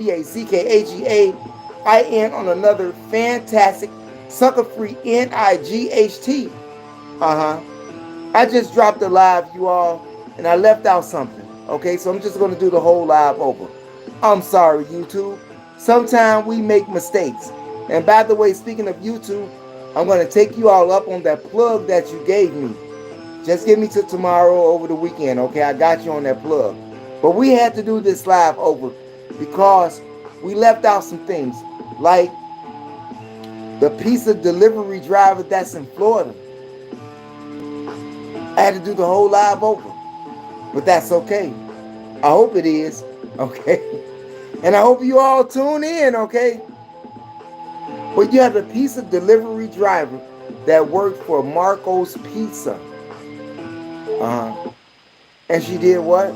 THEMOSHOWCHICAGO on another fantastic sucker-free NIGHT. Uh-huh. I just dropped a live, you all, and I left out something. Okay, so I'm just going to do the whole live over. I'm sorry, YouTube. Sometimes we make mistakes. And by the way, speaking of YouTube, I'm going to take you all up on that plug that you gave me. Just give me till tomorrow over the weekend, okay? I got you on that plug. But we had to do this live over because we left out some things, like the pizza delivery driver that's in Florida. I had to do the whole live over, but that's okay. I hope it is, okay? And I hope you all tune in, okay? But you have a pizza delivery driver that worked for Marco's Pizza. And she did what?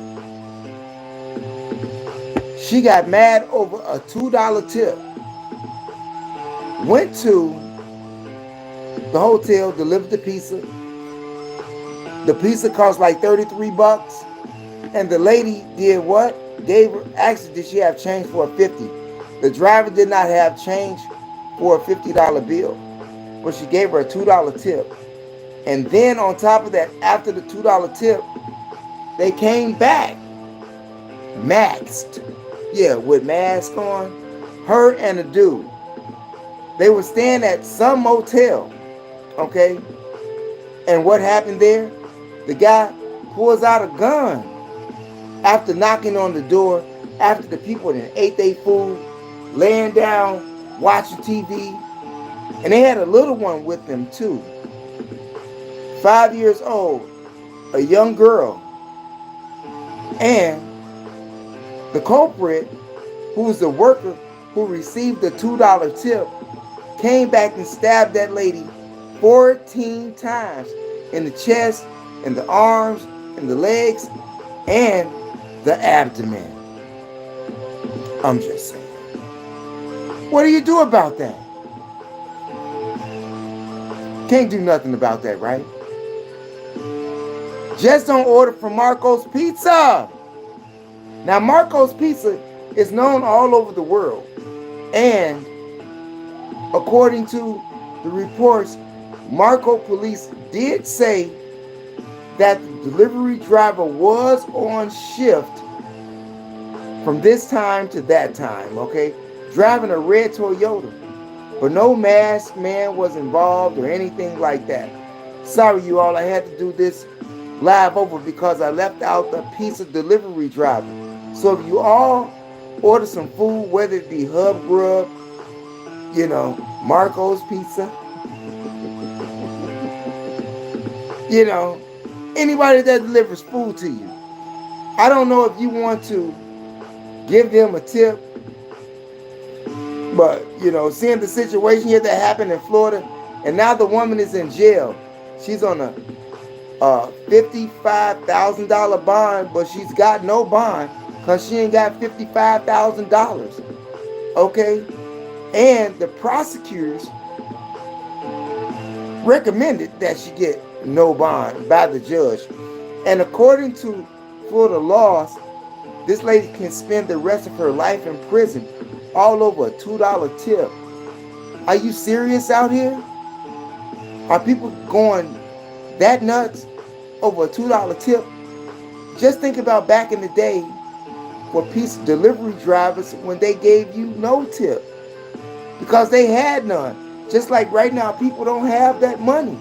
She got mad over a $2 tip. Went to the hotel, delivered the pizza. The pizza cost like $33. And the lady did what? Gave her, actually, did she have change for a 50? The driver did not have change for a $50 bill, but she gave her a $2 tip. And then on top of that, after the $2 tip, they came back maxed. Yeah, with mask on. Her and a dude. They were staying at some motel. Okay? And what happened there? The guy pulls out a gun after knocking on the door, after the people that ate their food, laying down, watching TV. And they had a little one with them too. 5 years old, a young girl. And the culprit, who was the worker who received the $2 tip, came back and stabbed that lady 14 times in the chest, in the arms, in the legs, and the abdomen. I'm just saying. What do you do about that? Can't do nothing about that, right? Just don't order from Marco's Pizza. Now, Marco's Pizza is known all over the world. And according to the reports, Marco police did say that the delivery driver was on shift from this time to that time, okay? Driving a red Toyota. But no masked man was involved or anything like that. Sorry, you all, I had to do this live over because I left out the pizza delivery driver. So if you all order some food, whether it be Hub Grub, you know, Marco's Pizza, you know, anybody that delivers food to you, I don't know if you want to give them a tip, but, you know, seeing the situation here that happened in Florida, and now the woman is in jail. She's on a $55,000 bond, but she's got no bond because she ain't got $55,000. Okay? And the prosecutors recommended that she get no bond by the judge. And according to Florida laws, this lady can spend the rest of her life in prison all over a $2 tip. Are you serious out here? Are people going that nuts over a $2 tip? Just think about back in the day for pizza delivery drivers when they gave you no tip because they had none. Just like right now, people don't have that money.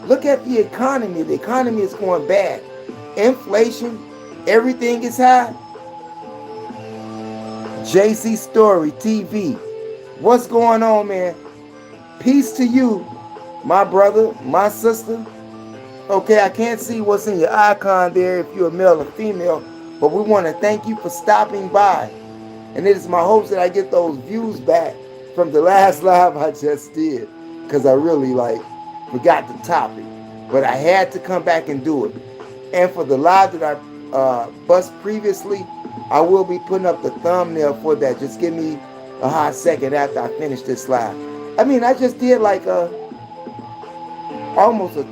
Look at the economy. The economy is going bad. Inflation, everything is high. JC Story TV. What's going on, man? Peace to you, my brother, my sister. Okay, I can't see what's in your icon there if you're a male or female, but we want to thank you for stopping by. And it is my hopes that I get those views back from the last live I just did, because I really forgot the topic. But I had to come back and do it. And for the live that I bust previously, I will be putting up the thumbnail for that. Just give me a hot second after I finish this live. I mean, I just did almost a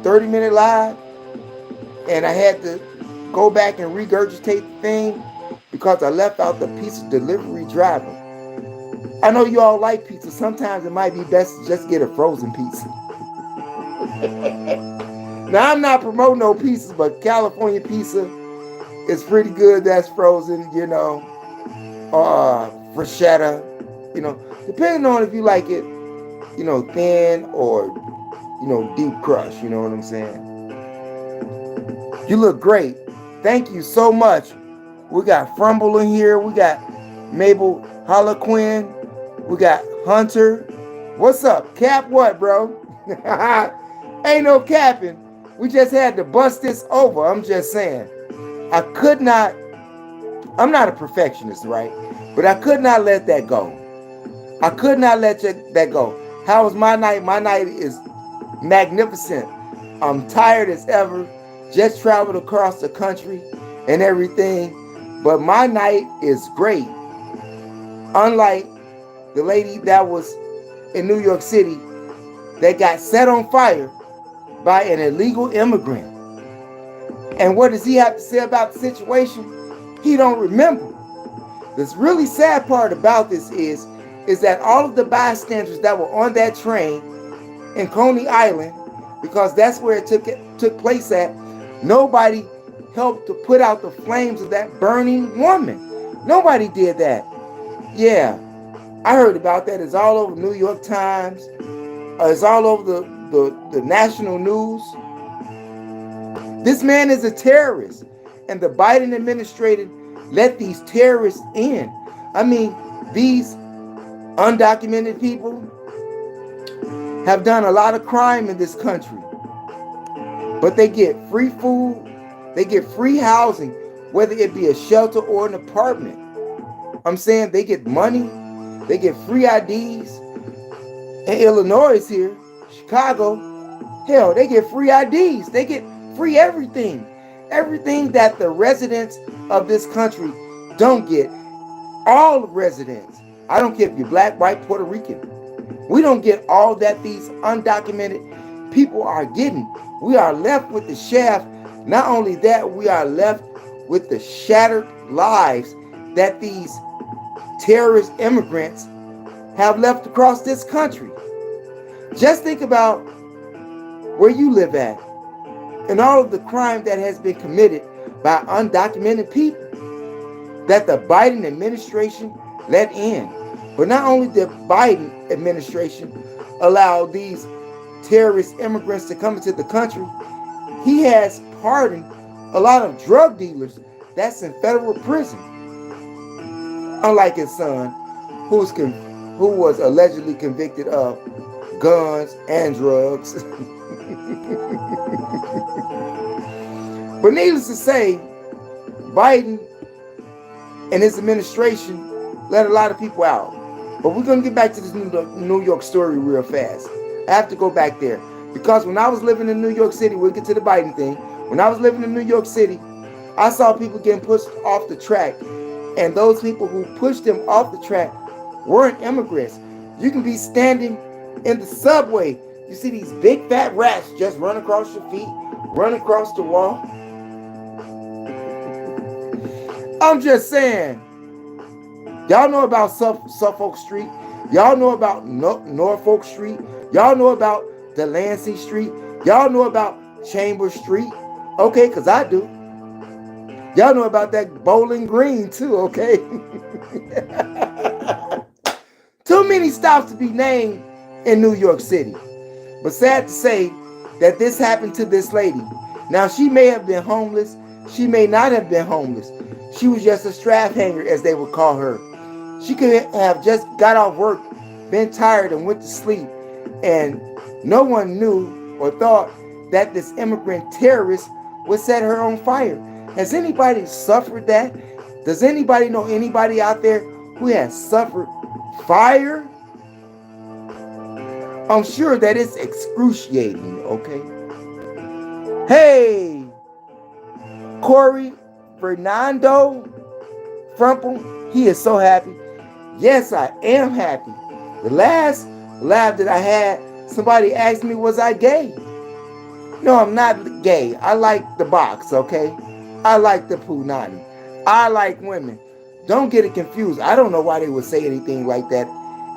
30-minute live, and I had to go back and regurgitate the thing because I left out the pizza delivery driver. I know you all like pizza. Sometimes it might be best to just get a frozen pizza. Now, I'm not promoting no pizzas, but California pizza is pretty good. That's frozen, you know, bruschetta, you know, depending on if you like it, you know, thin or, you know, deep crust. You know what I'm saying? You look great. Thank you so much. We got Frumble in here. We got Mabel Harlequin. We got Hunter. What's up? Cap what, bro? Ain't no capping. We just had to bust this over. I'm just saying. I'm not a perfectionist, right? But I could not let that go. I could not let that go. How was my night? My night is magnificent. I'm tired as ever. Just traveled across the country and everything. But my night is great. Unlike the lady that was in New York City that got set on fire by an illegal immigrant. And what does he have to say about the situation? He don't remember. The really sad part about this is that all of the bystanders that were on that train in Coney Island, because that's where it took place at, nobody helped to put out the flames of that burning woman. Nobody did that. Yeah, I heard about that. It's all over New York Times. It's all over the national news. This man is a terrorist, and the Biden administration let these terrorists in. I mean, these undocumented people have done a lot of crime in this country, but they get free food, they get free housing, whether it be a shelter or an apartment. I'm saying they get money, they get free IDs. In Illinois here, Chicago, hell, they get free IDs. They get free everything. Everything that the residents of this country don't get. All residents. I don't care if you're black, white, Puerto Rican. We don't get all that these undocumented people are getting. We are left with the shaft. Not only that, we are left with the shattered lives that these terrorist immigrants have left across this country. Just think about where you live at and all of the crime that has been committed by undocumented people that the Biden administration let in. But not only did Biden administration allow these terrorist immigrants to come into the country, he has pardoned a lot of drug dealers that's in federal prison. Unlike his son, who was allegedly convicted of guns and drugs. But needless to say, Biden and his administration let a lot of people out. But we're going to get back to this New York story real fast. I have to go back there. Because when I was living in New York City, we'll get to the Biden thing. When I was living in New York City, I saw people getting pushed off the track. And those people who pushed them off the track weren't immigrants. You can be standing in the subway. You see these big fat rats just run across your feet, run across the wall. I'm just saying. Y'all know about Suffolk Street. Y'all know about Norfolk Street. Y'all know about Delancey Street. Y'all know about Chambers Street. Okay, because I do. Y'all know about that Bowling Green too, okay? Too many stops to be named in New York City. But sad to say that this happened to this lady. Now, she may have been homeless. She may not have been homeless. She was just a strap hanger, as they would call her. She could have just got off work, been tired, and went to sleep. And no one knew or thought that this immigrant terrorist would set her on fire. Has anybody suffered that? Does anybody know anybody out there who has suffered fire? I'm sure that it's excruciating, okay? Hey, Corey Fernando Frumple, he is so happy. Yes, I am happy. The last laugh that I had, somebody asked me, was I gay? No, I'm not gay. I like the box, okay? I like the punani. I like women. Don't get it confused. I don't know why they would say anything like that.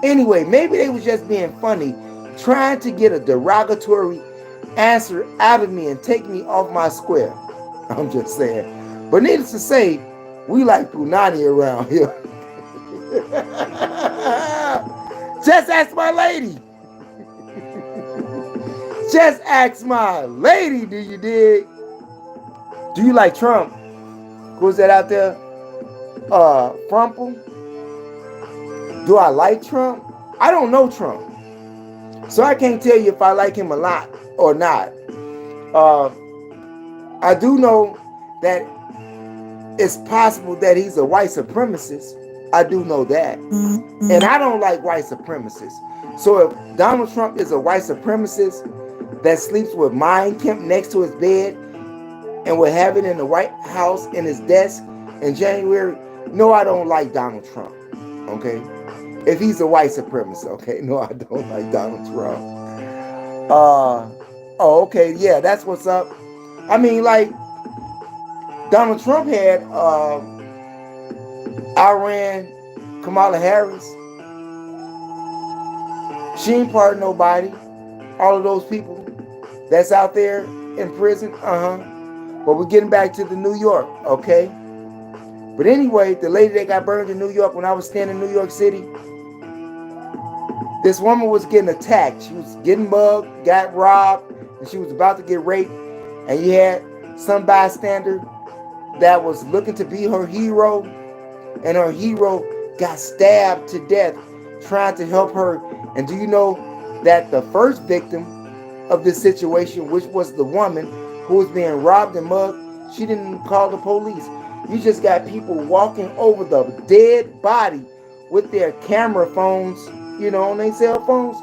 Anyway, maybe they was just being funny, trying to get a derogatory answer out of me and take me off my square. I'm just saying. But needless to say, we like punani around here. Just ask my lady. Just ask my lady, do you dig? Do you like Trump? Who's that out there? Frumple? Do I like Trump? I don't know Trump. So I can't tell you if I like him a lot or not. I do know that it's possible that he's a white supremacist. I do know that. And I don't like white supremacists. So if Donald Trump is a white supremacist that sleeps with Mein Kampf next to his bed and will have it in the White House in his desk in January, no, I don't like Donald Trump. Okay? If he's a white supremacist, okay? No, I don't like Donald Trump. Oh, okay, yeah, that's what's up. I mean, like, Donald Trump had Iran, Kamala Harris. She ain't part of nobody. All of those people that's out there in prison, But we're getting back to the New York, okay? But anyway, the lady that got burned in New York when I was staying in New York City, this woman was getting attacked. She was getting mugged, got robbed, and she was about to get raped. And you had some bystander that was looking to be her hero, and her hero got stabbed to death trying to help her. And do you know that the first victim of this situation, which was the woman who was being robbed and mugged, she didn't call the police. You just got people walking over the dead body with their camera phones, you know, on their cell phones,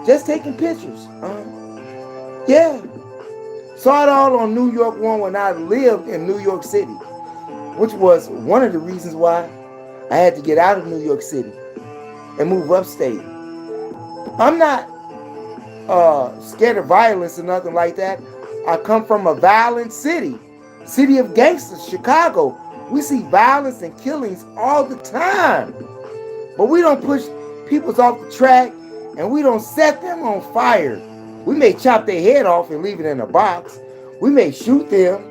just taking pictures. Yeah. Saw it all on New York One when I lived in New York City, which was one of the reasons why I had to get out of New York City and move upstate. I'm not scared of violence or nothing like that. I come from a violent city of gangsters, Chicago. We see violence and killings all the time. But we don't push people off the track, and we don't set them on fire. We may chop their head off and leave it in a box. We may shoot them,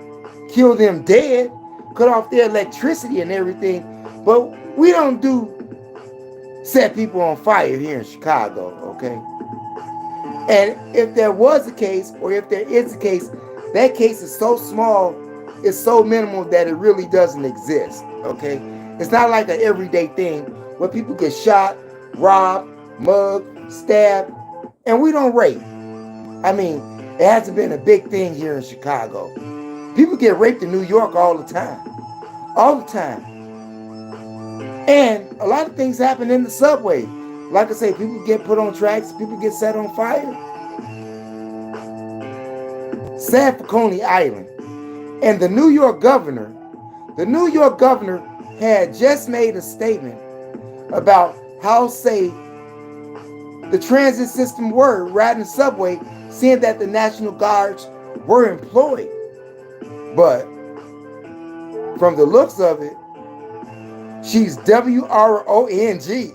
kill them dead, cut off their electricity and everything. But we don't set people on fire here in Chicago, okay? And if there was a case, or if there is a case, that case is so small, it's so minimal that it really doesn't exist, okay? It's not like an everyday thing where people get shot, robbed, mugged, stabbed, and we don't rape. I mean, it hasn't been a big thing here in Chicago. People get raped in New York all the time. All the time. And a lot of things happen in the subway. Like I say, people get put on tracks, people get set on fire. Sad for Coney Island. And the New York governor had just made a statement about how safe the transit system were riding the subway, seeing that the National Guards were employed. But from the looks of it, she's WRONG.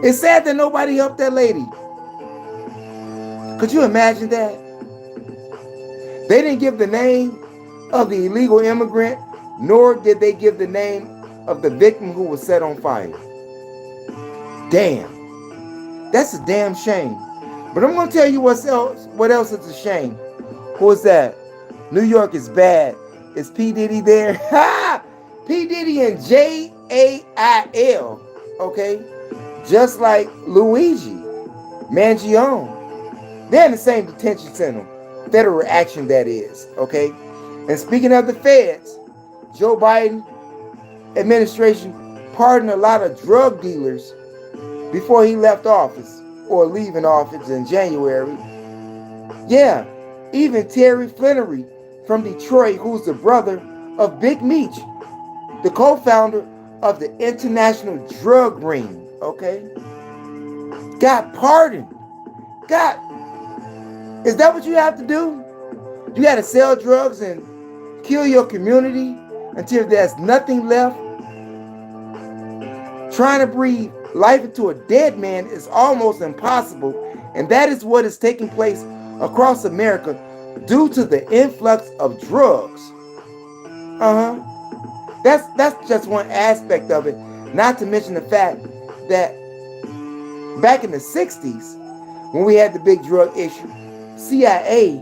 It's sad that nobody helped that lady. Could you imagine that? They didn't give the name of the illegal immigrant, nor did they give the name of the victim who was set on fire. Damn. That's a damn shame. But I'm going to tell you what else is a shame. Who is that? New York is bad. Is P. Diddy there? Ha! P. Diddy and Jail. Okay? Just like Luigi Mangione. They're in the same detention center. Federal action, that is. Okay? And speaking of the feds, Joe Biden administration pardoned a lot of drug dealers before he left office, or leaving office in January. Yeah, even Terry Flannery from Detroit, who's the brother of Big Meech, the co-founder of the International Drug Ring, okay? Got pardoned. Is that what you have to do? You got to sell drugs and kill your community until there's nothing left. Trying to breathe life into a dead man is almost impossible, and that is what is taking place across America due to the influx of drugs. That's just one aspect of it, not to mention the fact that back in the 60s, when we had the big drug issue, CIA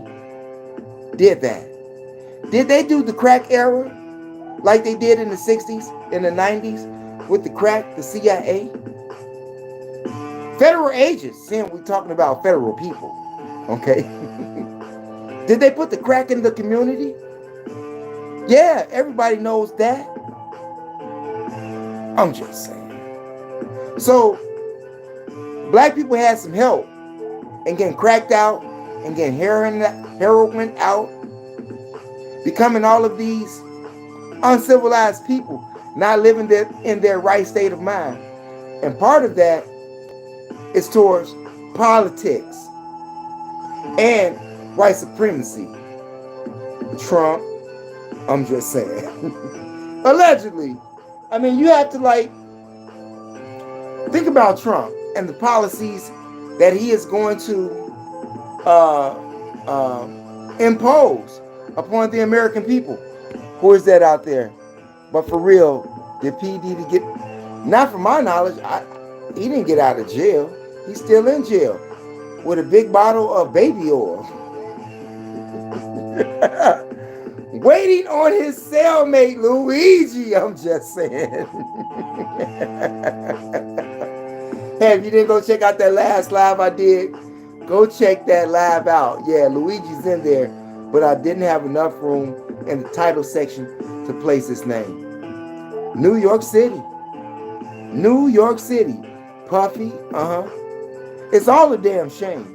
did that. Did they do the crack era like they did in the 60s, in the 90s with the crack, the CIA? Federal agents, seeing we're talking about federal people, okay? Did they put the crack in the community? Yeah, everybody knows that. I'm just saying. So, black people had some help in getting cracked out and getting heroin out, becoming all of these uncivilized people, not living in their right state of mind. And part of that is towards politics and white supremacy. Trump, I'm just saying. Allegedly. I mean, you have to think about Trump and the policies that he is going to impose upon the American people. Who is that out there? But for real, did P. Diddy get, not from my knowledge, he didn't get out of jail. He's still in jail with a big bottle of baby oil. Waiting on his cellmate, Luigi, I'm just saying. Hey, if you didn't go check out that last live I did, go check that live out. Yeah, Luigi's in there, but I didn't have enough room in the title section to place his name. New York City. New York City. Puffy, It's all a damn shame.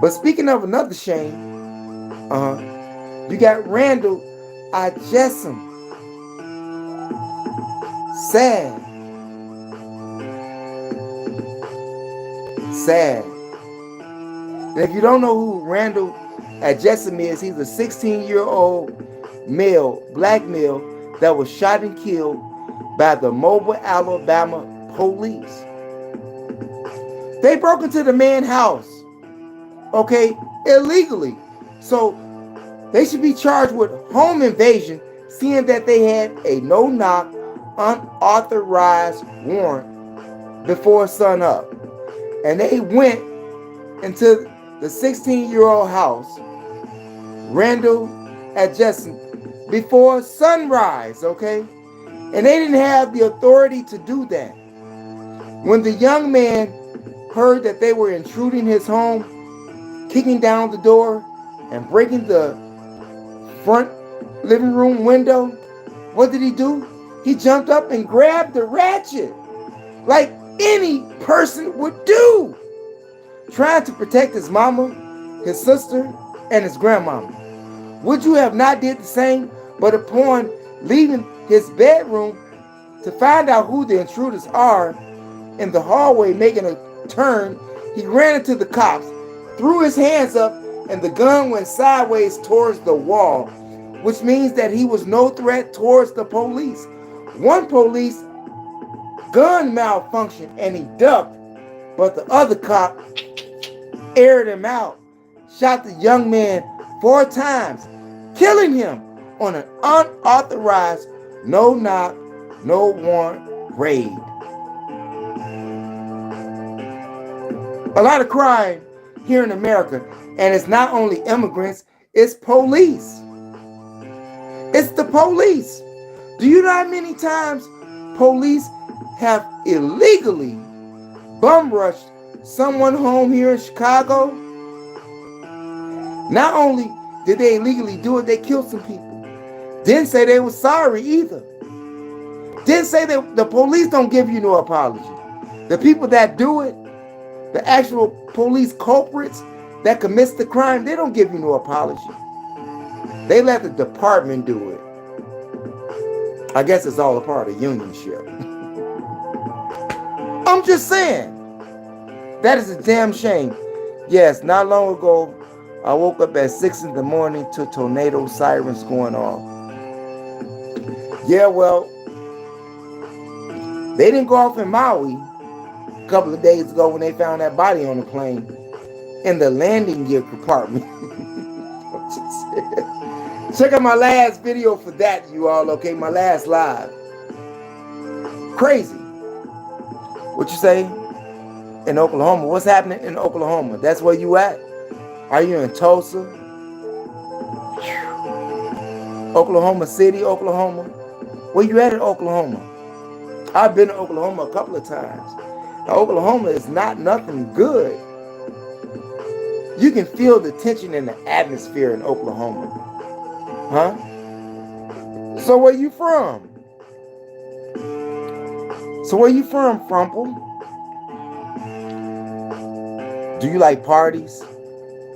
But speaking of another shame, you got Randall Adjessom. Sad. And if you don't know who Randall Adjessom is, he's a 16-year-old male, black male, that was shot and killed by the Mobile, Alabama police. They broke into the man's house, illegally. So they should be charged with home invasion, seeing that they had a no-knock, unauthorized warrant before sunup. And they went into the 16-year-old house, Randall Adjessom, before sunrise, And they didn't have the authority to do that. When the young man heard that they were intruding his home, kicking down the door and breaking the front living room window, what did he do? He jumped up and grabbed the ratchet like any person would do, trying to protect his mama, his sister, and his grandmama. Would you have not did the same? But upon leaving his bedroom to find out who the intruders are, in the hallway making a turn, he ran into the cops, threw his hands up, and the gun went sideways towards the wall, which means that he was no threat towards the police. One police gun malfunctioned and he ducked, but the other cop aired him out, shot the young man 4 times, killing him on an unauthorized, no-knock, no-warrant raid. A lot of crime here in America, and it's not only immigrants, it's police. It's the police. Do you know how many times police have illegally bum rushed someone home here in Chicago? Not only did they illegally do it, they killed some people. Didn't say they were sorry either. Didn't say that the police don't give you no apology. The people that do it, the actual police culprits that commits the crime, they don't give you no apology. They let the department do it. I guess it's all a part of unionship. I'm just saying. That is a damn shame. Yes, not long ago, I woke up at 6 in the morning to tornado sirens going off. Yeah, well, they didn't go off in Maui a couple of days ago when they found that body on the plane in the landing gear compartment. Check out my last video for that, you all, okay? My last live. Crazy. What you say? In Oklahoma. What's happening in Oklahoma? That's where you at? Are you in Tulsa? Oklahoma City, Oklahoma? Where you at in Oklahoma? I've been to Oklahoma a couple of times. Now, Oklahoma is not nothing good. You can feel the tension in the atmosphere in Oklahoma. Huh? So where you from? So where you from, Frumple? Do you like parties?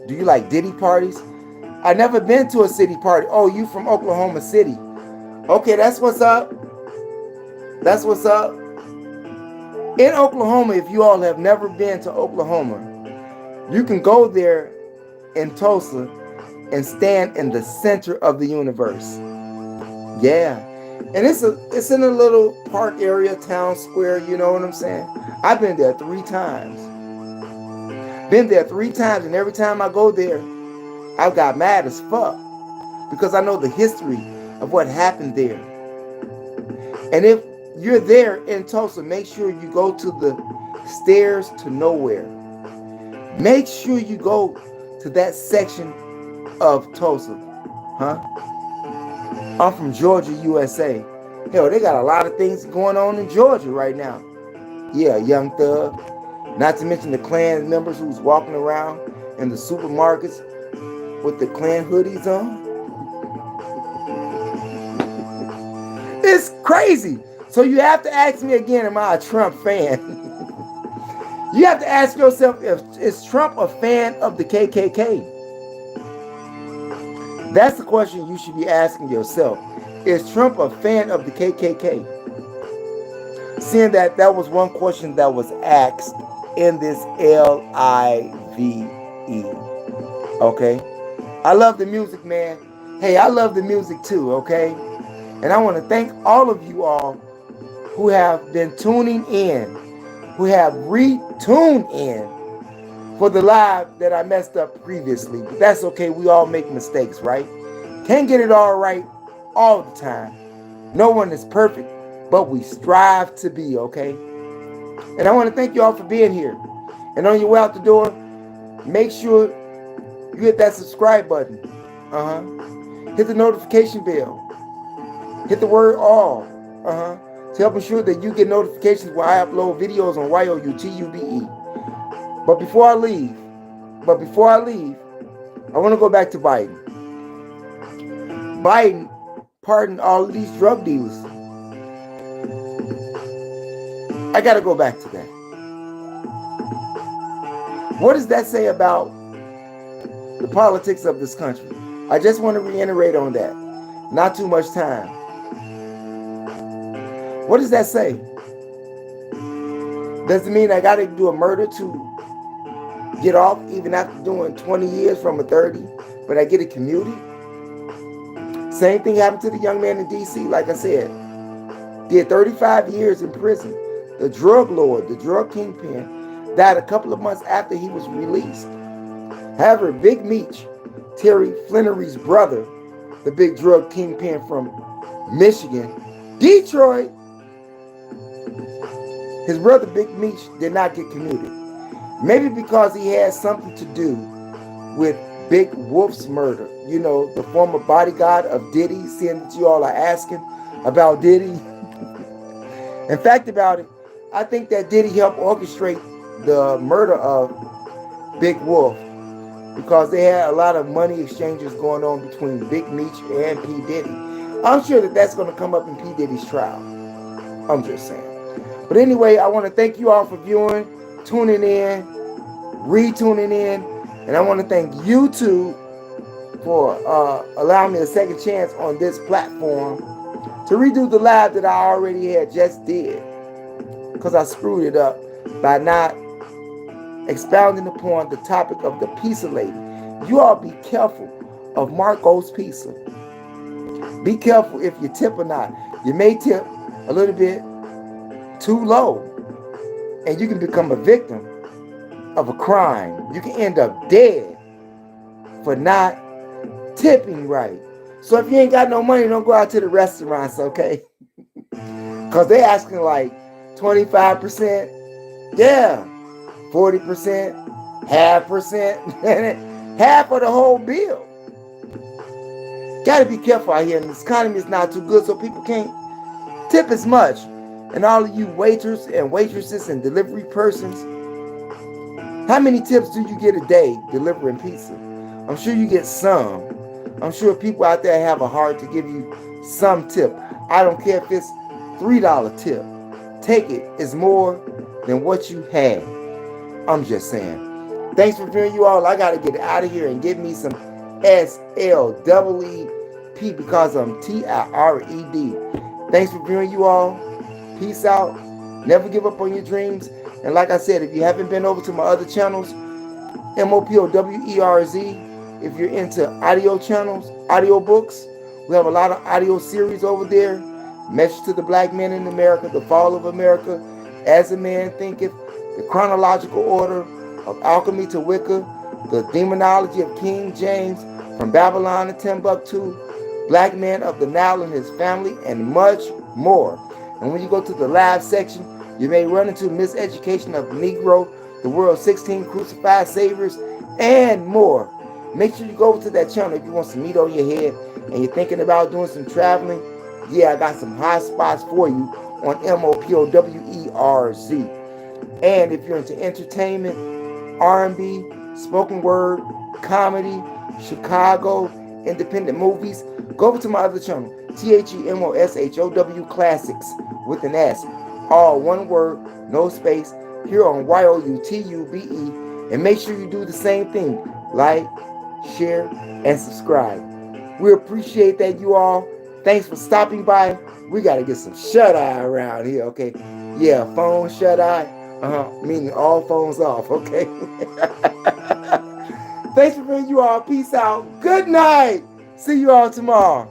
Do you like Diddy parties? I never been to a city party. Oh, you from Oklahoma City. Okay, that's what's up. That's what's up. In Oklahoma, if you all have never been to Oklahoma, you can go there in Tulsa and stand in the center of the universe. Yeah. And it's in a little park area, town square, you know what I'm saying? I've been there 3 times. Been there 3 times, and every time I go there, I got mad as fuck because I know the history of what happened there. And if you're there in Tulsa, make sure you go to the stairs to nowhere. Make sure you go to that section of Tulsa. Huh? I'm from Georgia, USA. Hell, they got a lot of things going on in Georgia right now. Yeah, Young Thug. Not to mention the Klan members who's walking around in the supermarkets with the Klan hoodies on. It's crazy. So you have to ask me again, am I a Trump fan? You have to ask yourself, is Trump a fan of the KKK? That's the question you should be asking yourself. Is Trump a fan of the KKK? Seeing that was one question that was asked in this LIVE. Okay? I love the music, man. Hey, I love the music too, okay? And I want to thank all of you all who have been tuning in, who have retuned in for the live that I messed up previously. But that's okay. We all make mistakes, right? Can't get it all right all the time. No one is perfect, but we strive to be, okay? And I want to thank you all for being here. And on your way out the door, make sure you hit that subscribe button. Hit the notification bell. Hit the word all. To help ensure that you get notifications when I upload videos on YOUTUBE. But before I leave, I want to go back to Biden. Biden pardoned all of these drug dealers. I got to go back to that. What does that say about the politics of this country? I just want to reiterate on that. Not too much time. What does that say? Does it mean I got to do a murder to get off even after doing 20 years from a 30, but I get a community? Same thing happened to the young man in D.C., like I said. Did 35 years in prison. The drug lord, the drug kingpin, died a couple of months after he was released. However, Big Meech, Terry Flannery's brother, the big drug kingpin from Michigan, Detroit, his brother Big Meech did not get commuted. Maybe because he had something to do with Big Wolf's murder. You know, the former bodyguard of Diddy, seeing that you all are asking about Diddy. In fact about it, I think that Diddy helped orchestrate the murder of Big Wolf because they had a lot of money exchanges going on between Big Meech and P. Diddy. I'm sure that that's going to come up in P. Diddy's trial. I'm just saying. But anyway, I want to thank you all for viewing, tuning in, retuning in, and I want to thank YouTube for allowing me a second chance on this platform to redo the live that I already had just did, because I screwed it up by not expounding upon the topic of the pizza lady. You all be careful of Marco's Pizza. Be careful if you tip or not. You may tip a little bit too low, and you can become a victim of a crime. You can end up dead for not tipping right. So if you ain't got no money, don't go out to the restaurants, okay? Because they asking like 25%, yeah, 40%, half percent, half of the whole bill. Got to be careful out here, and this economy is not too good, so people can't tip as much. And all of you waiters and waitresses and delivery persons, how many tips do you get a day delivering pizza? I'm sure you get some. I'm sure people out there have a heart to give you some tip. I don't care if it's $3 tip. Take it. It's more than what you had. I'm just saying. Thanks for viewing, you all. I got to get out of here and get me some SLEEP because I'm TIRED. Thanks for viewing, you all. Peace out. Never give up on your dreams. And like I said, if you haven't been over to my other channels, MOPOWERZ, if you're into audio channels, audio books, we have a lot of audio series over there. Message to the Black Men in America, The Fall of America, As a Man Thinketh, The Chronological Order of Alchemy to Wicca, The Demonology of King James, From Babylon to Timbuktu, Black Man of the Nile and His Family, and much more. And when you go to the live section, you may run into Miseducation of the Negro, the World's 16 Crucified Saviors, and more. Make sure you go over to that channel if you want some meat on your head and you're thinking about doing some traveling. Yeah, I got some hot spots for you on MOPOWERZ. And if you're into entertainment, R&B, spoken word, comedy, Chicago, independent movies, go over to my other channel, THEMOSHOW Classics with an S. All one word, no space, here on YOUTUBE. And make sure you do the same thing. Like, share, and subscribe. We appreciate that, you all. Thanks for stopping by. We got to get some shut-eye around here, okay? Yeah, phone shut-eye. Meaning all phones off, okay? Thanks for being, you all. Peace out. Good night. See you all tomorrow.